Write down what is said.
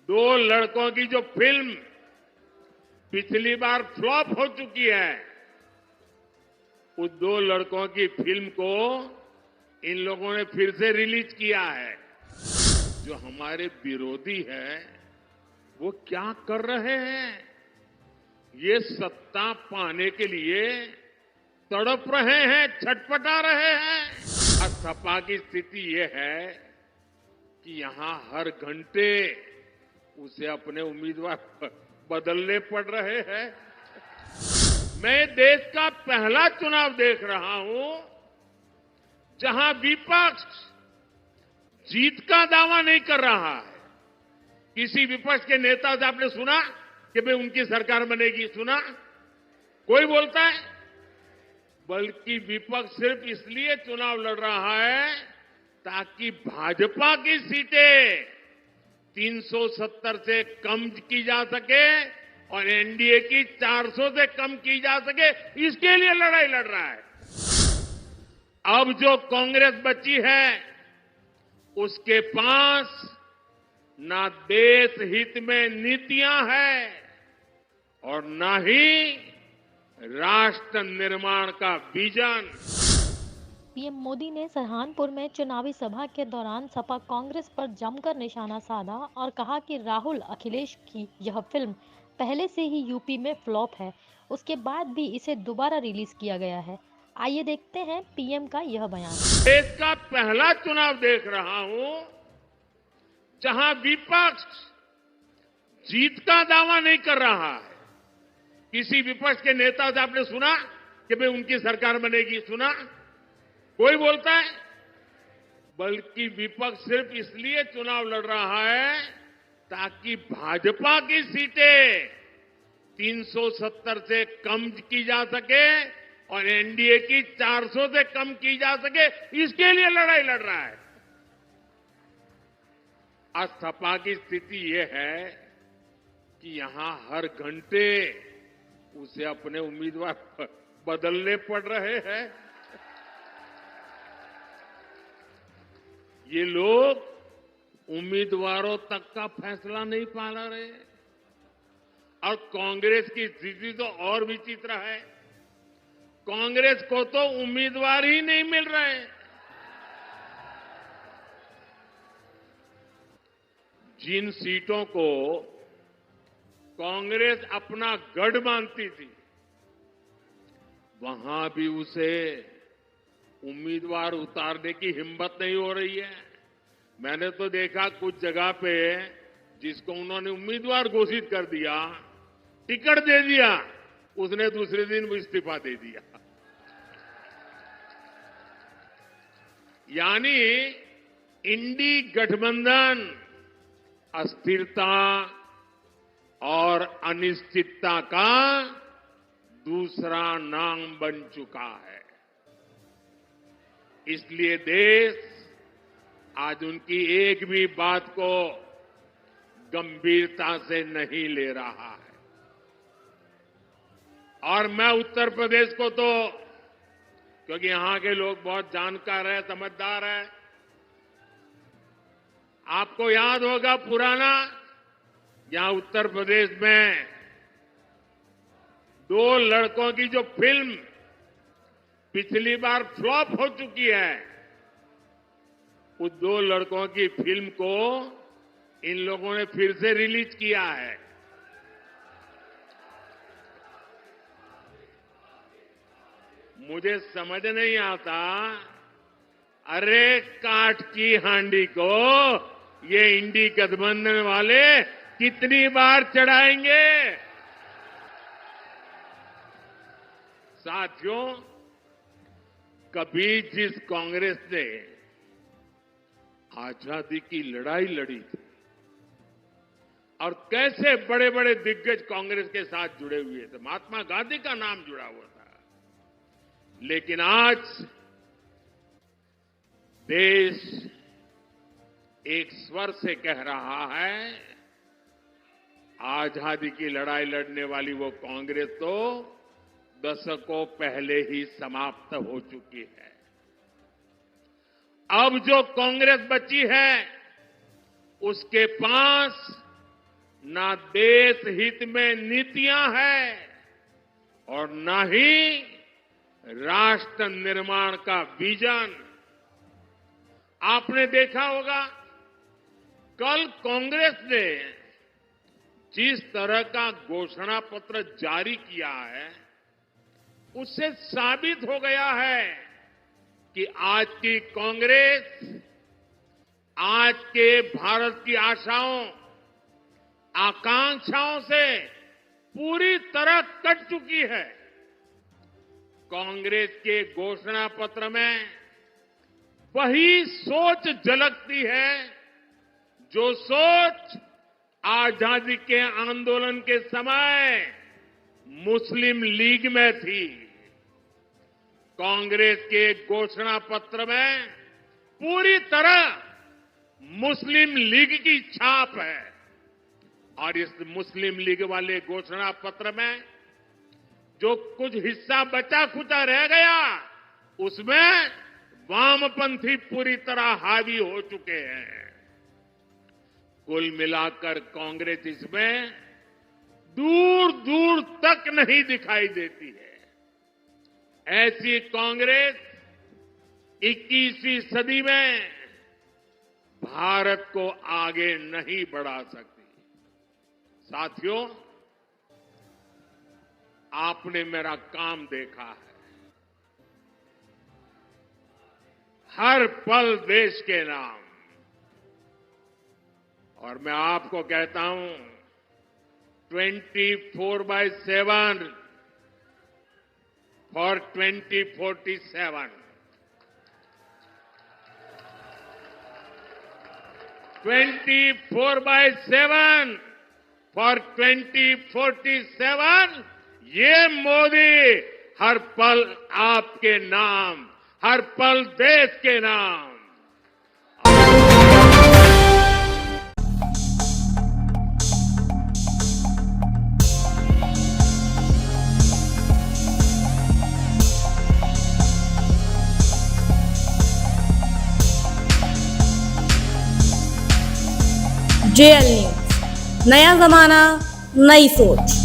दो लड़कों की जो फिल्म पिछली बार फ्लॉप हो चुकी है, उस दो लड़कों की फिल्म को इन लोगों ने फिर से रिलीज किया है। जो हमारे विरोधी हैं, वो क्या कर रहे हैं? ये सत्ता पाने के लिए तड़प रहे हैं, छटपटा रहे हैं। और सपा की स्थिति ये है कि यहां हर घंटे उसे अपने उम्मीदवार बदलने पड़ रहे हैं। मैं देश का पहला चुनाव देख रहा हूं जहां विपक्ष जीत का दावा नहीं कर रहा है। किसी विपक्ष के नेता से आपने सुना कि भाई उनकी सरकार बनेगी? सुना? कोई बोलता है? बल्कि विपक्ष सिर्फ इसलिए चुनाव लड़ रहा है ताकि भाजपा की सीटें 370 से कम की जा सके और एनडीए की 400 से कम की जा सके, इसके लिए लड़ाई लड़ रहा है। अब जो कांग्रेस बची है, उसके पास ना देश हित में नीतियां हैं और ना ही राष्ट्र निर्माण का विजन। पीएम मोदी ने सहारनपुर में चुनावी सभा के दौरान सपा कांग्रेस पर जमकर निशाना साधा और कहा कि राहुल अखिलेश की यह फिल्म पहले से ही यूपी में फ्लॉप है, उसके बाद भी इसे दोबारा रिलीज किया गया है। आइए देखते हैं पीएम का यह बयान। देश का पहला चुनाव देख रहा हूं जहां विपक्ष जीत का दावा नहीं कर रहा है। किसी विपक्ष के नेता से आपने सुना कि भाई उनकी सरकार बनेगी? सुना? कोई बोलता है? बल्कि विपक्ष सिर्फ इसलिए चुनाव लड़ रहा है ताकि भाजपा की सीटें 370 से कम की जा सके और एनडीए की 400 से कम की जा सके, इसके लिए लड़ाई लड़ रहा है। आज सपा की स्थिति ये है कि यहां हर घंटे उसे अपने उम्मीदवार बदलने पड़ रहे हैं। ये लोग उम्मीदवारों तक का फैसला नहीं पा रहे और कांग्रेस की स्थिति तो और विचित्र है। कांग्रेस को तो उम्मीदवार ही नहीं मिल रहे। जिन सीटों को कांग्रेस अपना गढ़ मानती थी, वहां भी उसे उम्मीदवार उतारने की हिम्मत नहीं हो रही है। मैंने तो देखा कुछ जगह पे जिसको उन्होंने उम्मीदवार घोषित कर दिया, टिकट दे दिया, उसने दूसरे दिन इस्तीफा दे दिया। यानी इंडी गठबंधन अस्थिरता और अनिश्चितता का दूसरा नाम बन चुका है। इसलिए देश आज उनकी एक भी बात को गंभीरता से नहीं ले रहा है। और मैं उत्तर प्रदेश को तो, क्योंकि यहां के लोग बहुत जानकार हैं, समझदार हैं, आपको याद होगा पुराना, यहां उत्तर प्रदेश में दो लड़कों की जो फिल्म पिछली बार फ्लॉप हो चुकी है, उस दो लड़कों की फिल्म को इन लोगों ने फिर से रिलीज किया है। मुझे समझ नहीं आता, अरे काठ की हांडी को ये इंडी गठबंधन वाले कितनी बार चढ़ाएंगे? साथियों, कभी जिस कांग्रेस ने आजादी की लड़ाई लड़ी थी और कैसे बड़े बड़े दिग्गज कांग्रेस के साथ जुड़े हुए थे, महात्मा गांधी का नाम जुड़ा हुआ था, लेकिन आज देश एक स्वर से कह रहा है, आजादी की लड़ाई लड़ने वाली वो कांग्रेस तो दशकों पहले ही समाप्त हो चुकी है। अब जो कांग्रेस बची है, उसके पास ना देश हित में नीतियां हैं और न ही राष्ट्र निर्माण का विजन। आपने देखा होगा कल कांग्रेस ने जिस तरह का घोषणा पत्र जारी किया है उससे साबित हो गया है कि आज की कांग्रेस आज के भारत की आशाओं आकांक्षाओं से पूरी तरह कट चुकी है। कांग्रेस के घोषणा पत्र में वही सोच झलकती है जो सोच आजादी के आंदोलन के समय मुस्लिम लीग में थी। कांग्रेस के घोषणा पत्र में पूरी तरह मुस्लिम लीग की छाप है और इस मुस्लिम लीग वाले घोषणा पत्र में जो कुछ हिस्सा बचा खुचा रह गया उसमें वामपंथी पूरी तरह हावी हो चुके हैं। कुल मिलाकर कांग्रेस इसमें दूर दूर तक नहीं दिखाई देती है। ऐसी कांग्रेस 21वीं सदी में भारत को आगे नहीं बढ़ा सकती। साथियों, आपने मेरा काम देखा है। हर पल देश के नाम, और मैं आपको कहता हूं 24/7 फॉर 2047, 24/7 फॉर 2047। ये मोदी हर पल आपके नाम, हर पल देश के नाम। JL न्यूज, नया जमाना नई सोच।